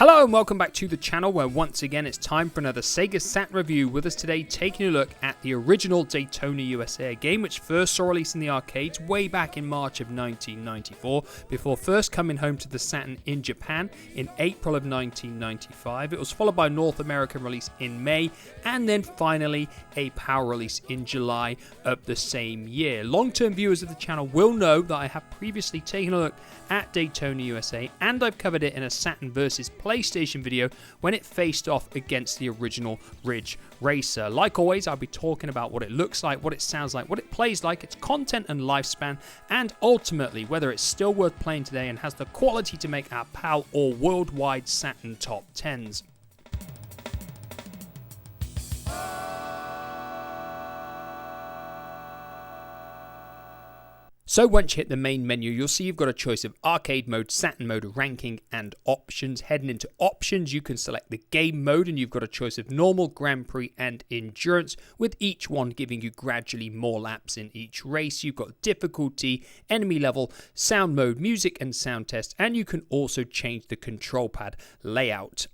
Hello and welcome back to the channel where once again it's time for another Sega Saturn review. With us today taking a look at the original Daytona USA, a game which first saw release in the arcades way back in March of 1994 before first coming home to the Saturn in Japan in April of 1995. It was followed by a North American release in May and then finally a PAL release in July of the same year. Long-term viewers of the channel will know that I have previously taken a look at Daytona USA and I've covered it in a Saturn versus PlayStation video when it faced off against the original Ridge Racer. Like always, I'll be talking about what it looks like, what it sounds like, what it plays like, its content and lifespan, and ultimately whether it's still worth playing today and has the quality to make our PAL or worldwide Saturn top 10s. So once you hit the main menu, you'll see you've got a choice of arcade mode, Saturn mode, ranking, and options. Heading into options, you can select the game mode, and you've got a choice of normal, Grand Prix, and endurance, with each one giving you gradually more laps in each race. You've got difficulty, enemy level, sound mode, music, and sound test, and you can also change the control pad layout.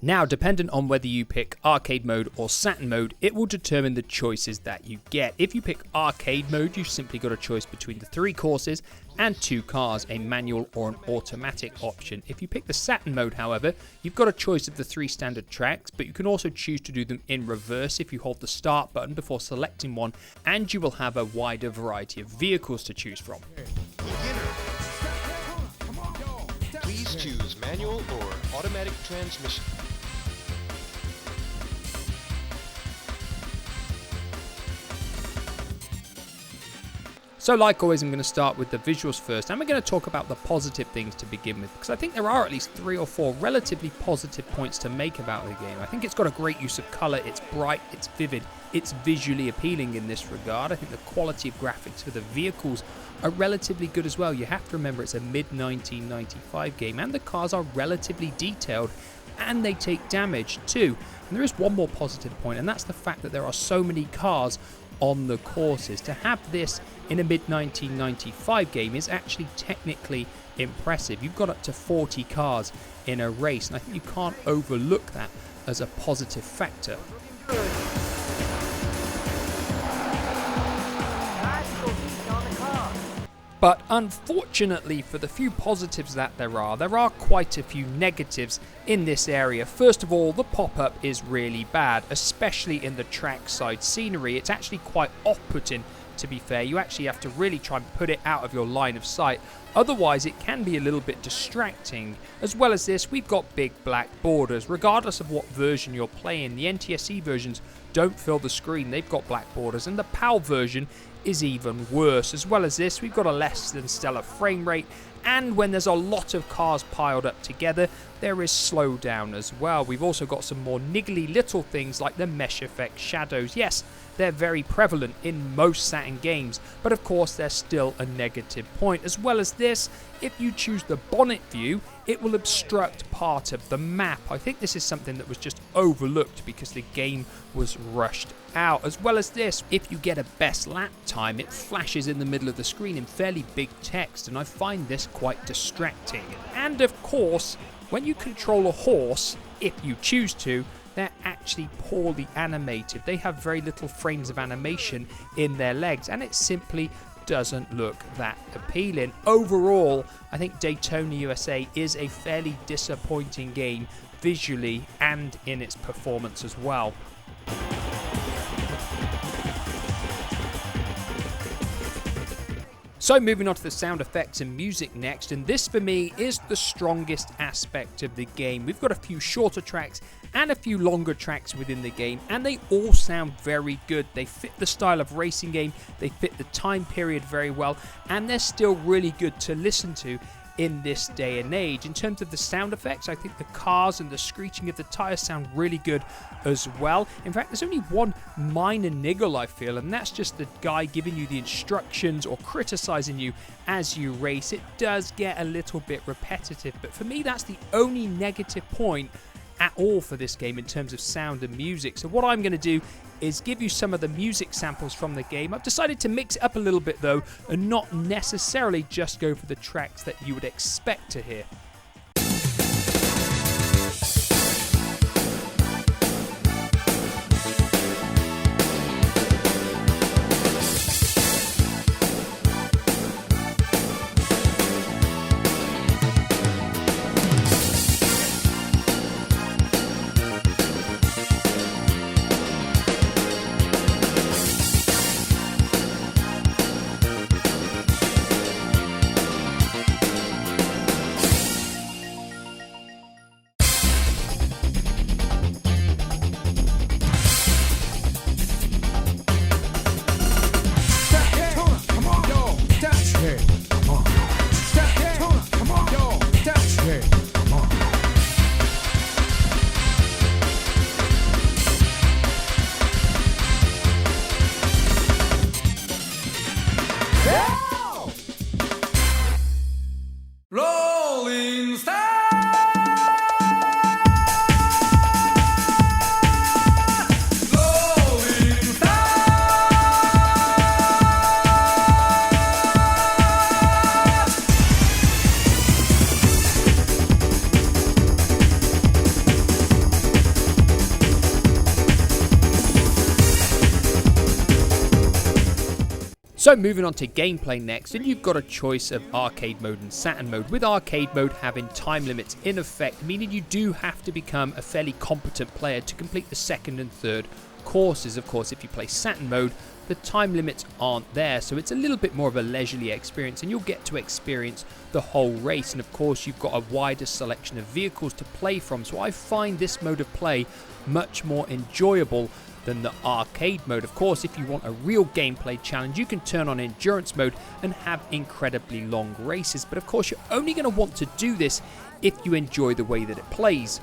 Now, dependent on whether you pick arcade mode or Saturn mode, it will determine the choices that you get. If you pick arcade mode, you've simply got a choice between the 3 courses and 2 cars, a manual or an automatic option. If you pick the Saturn mode, however, you've got a choice of the 3 standard tracks, but you can also choose to do them in reverse if you hold the start button before selecting one, and you will have a wider variety of vehicles to choose from. Please choose manual or automatic transmission. So like always, I'm going to start with the visuals first, and we're going to talk about the positive things to begin with, because I think there are at least 3 or 4 relatively positive points to make about the game. I think it's got a great use of colour, it's bright, it's vivid, it's visually appealing in this regard. I think the quality of graphics for the vehicles are relatively good as well. You have to remember it's a mid-1995 game, and the cars are relatively detailed, and they take damage too. And there is one more positive point, and that's the fact that there are so many cars on the courses. To have this in a mid-1995 game is actually technically impressive. You've got up to 40 cars in a race, and I think you can't overlook that as a positive factor. But unfortunately, for the few positives that there are quite a few negatives in this area. First of all, the pop-up is really bad, especially in the trackside scenery. It's actually quite off-putting, to be fair. You actually have to really try and put it out of your line of sight. Otherwise, it can be a little bit distracting. As well as this, we've got big black borders. Regardless of what version you're playing, the NTSC versions don't fill the screen. They've got black borders, and the PAL version is even worse. As well as this, we've got a less than stellar frame rate, and when there's a lot of cars piled up together, there is slowdown as well. We've also got some more niggly little things like the mesh effect shadows. Yes, they're very prevalent in most Saturn games, but of course they're still a negative point. As well as this, if you choose the bonnet view, it will obstruct part of the map. I think this is something that was just overlooked because the game was rushed out. As well as this, if you get a best lap time, it flashes in the middle of the screen in fairly big text, and I find this quite distracting. And of course, when you control a horse, if you choose to, they're actually poorly animated. They have very little frames of animation in their legs, and it simply doesn't look that appealing. Overall, I think Daytona USA is a fairly disappointing game visually and in its performance as well. So moving on to the sound effects and music next, and this for me is the strongest aspect of the game. We've got a few shorter tracks and a few longer tracks within the game, and they all sound very good. They fit the style of racing game, they fit the time period very well, and they're still really good to listen to in this day and age. In terms of the sound effects, I think the cars and the screeching of the tires sound really good as well. In fact, there's only one minor niggle I feel, and that's just the guy giving you the instructions or criticizing you as you race. It does get a little bit repetitive, but for me that's the only negative point at all for this game in terms of sound and music. So what I'm going to do is give you some of the music samples from the game. I've decided to mix it up a little bit though, and not necessarily just go for the tracks that you would expect to hear. So moving on to gameplay next, and you've got a choice of arcade mode and Saturn mode, with arcade mode having time limits in effect, meaning you do have to become a fairly competent player to complete the second and third courses. Of course, if you play Saturn mode, the time limits aren't there, so it's a little bit more of a leisurely experience, and you'll get to experience the whole race. And of course, you've got a wider selection of vehicles to play from, so I find this mode of play much more enjoyable than the arcade mode. Of course, if you want a real gameplay challenge, you can turn on endurance mode and have incredibly long races, but of course you're only going to want to do this if you enjoy the way that it plays.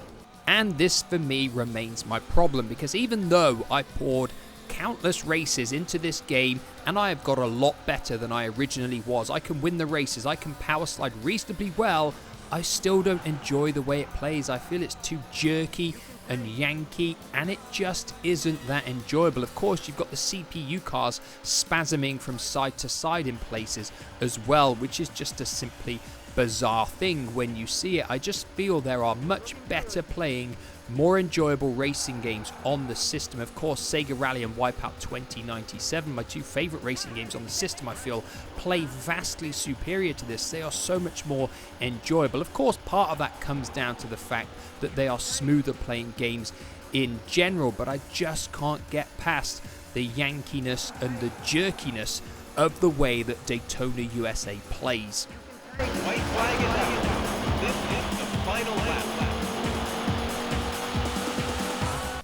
And this for me remains my problem, because even though I poured countless races into this game and I have got a lot better than I originally was, I can win the races, I can power slide reasonably well, I still don't enjoy the way it plays. I feel it's too jerky and yanky, and it just isn't that enjoyable. Of course, you've got the CPU cars spasming from side to side in places as well, which is just a simply bizarre thing when you see it. I just feel there are much better playing, more enjoyable racing games on the system. Of course, Sega Rally and Wipeout 2097, my two favorite racing games on the system, I feel play vastly superior to this. They are so much more enjoyable. Of course, part of that comes down to the fact that they are smoother playing games in general, but I just can't get past the yankiness and the jerkiness of the way that Daytona USA plays. White flag is out. This is the final lap.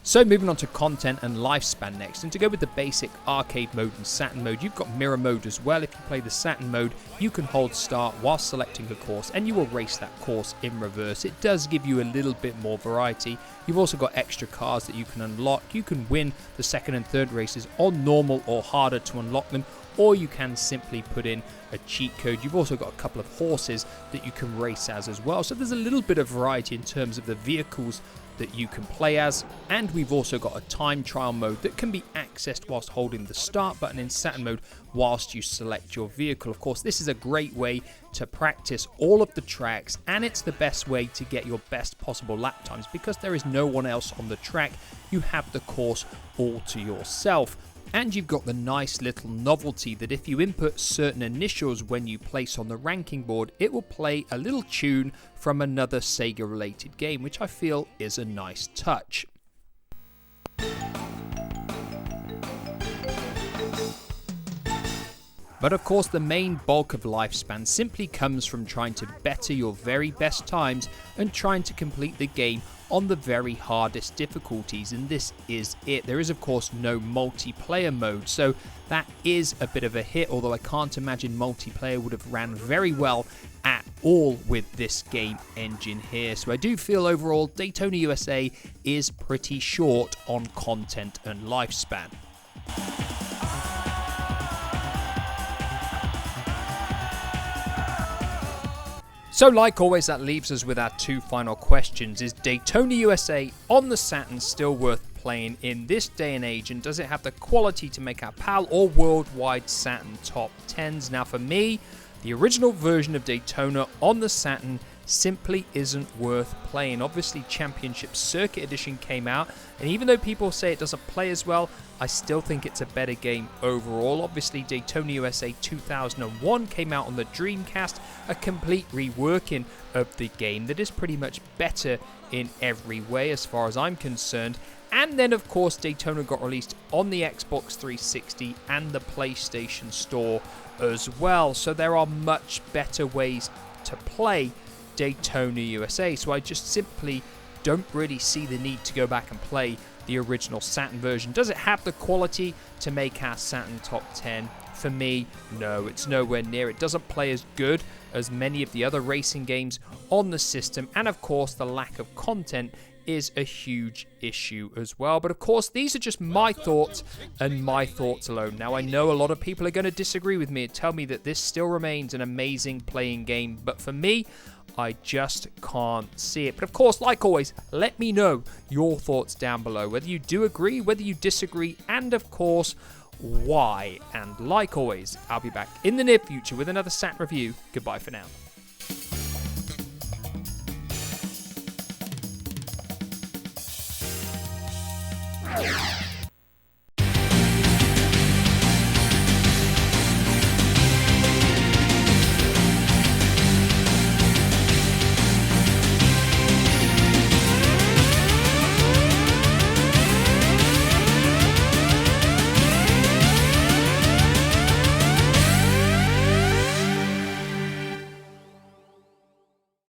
So moving on to content and lifespan next, and to go with the basic arcade mode and Saturn mode, you've got mirror mode as well. If you play the Saturn mode, you can hold start while selecting a course and you will race that course in reverse. It does give you a little bit more variety. You've also got extra cars that you can unlock. You can win the second and third races on normal or harder to unlock them, or you can simply put in a cheat code. You've also got a couple of horses that you can race as well. So there's a little bit of variety in terms of the vehicles that you can play as, and we've also got a time trial mode that can be accessed whilst holding the start button in Saturn mode whilst you select your vehicle. Of course, this is a great way to practice all of the tracks, and it's the best way to get your best possible lap times because there is no one else on the track. You have the course all to yourself. And you've got the nice little novelty that if you input certain initials when you place on the ranking board, it will play a little tune from another Sega related game, which I feel is a nice touch. But of course, the main bulk of lifespan simply comes from trying to better your very best times and trying to complete the game on the very hardest difficulties, and this is it. There is of course no multiplayer mode, so that is a bit of a hit, although I can't imagine multiplayer would have ran very well at all with this game engine here. So I do feel overall Daytona USA is pretty short on content and lifespan. So like always, that leaves us with our two final questions. Is Daytona USA on the Saturn still worth playing in this day and age, and does it have the quality to make our PAL or worldwide Saturn top 10s? Now for me, the original version of Daytona on the Saturn simply isn't worth playing. Obviously Championship Circuit Edition came out, and even though people say it doesn't play as well, I still think it's a better game overall. Obviously Daytona USA 2001 came out on the Dreamcast, a complete reworking of the game that is pretty much better in every way as far as I'm concerned. And then of course Daytona got released on the Xbox 360 and the PlayStation Store as well, so there are much better ways to play Daytona USA, so I just simply don't really see the need to go back and play the original Saturn version. Does it have the quality to make our Saturn top 10? For me, no, it's nowhere near. It doesn't play as good as many of the other racing games on the system, and of course the lack of content is a huge issue as well. But of course, these are just my thoughts and my thoughts alone. Now, I know a lot of people are going to disagree with me and tell me that this still remains an amazing playing game, but for me, I just can't see it. But of course, like always, let me know your thoughts down below, whether you do agree, whether you disagree, and of course, why. And like always, I'll be back in the near future with another Saturn review. Goodbye for now.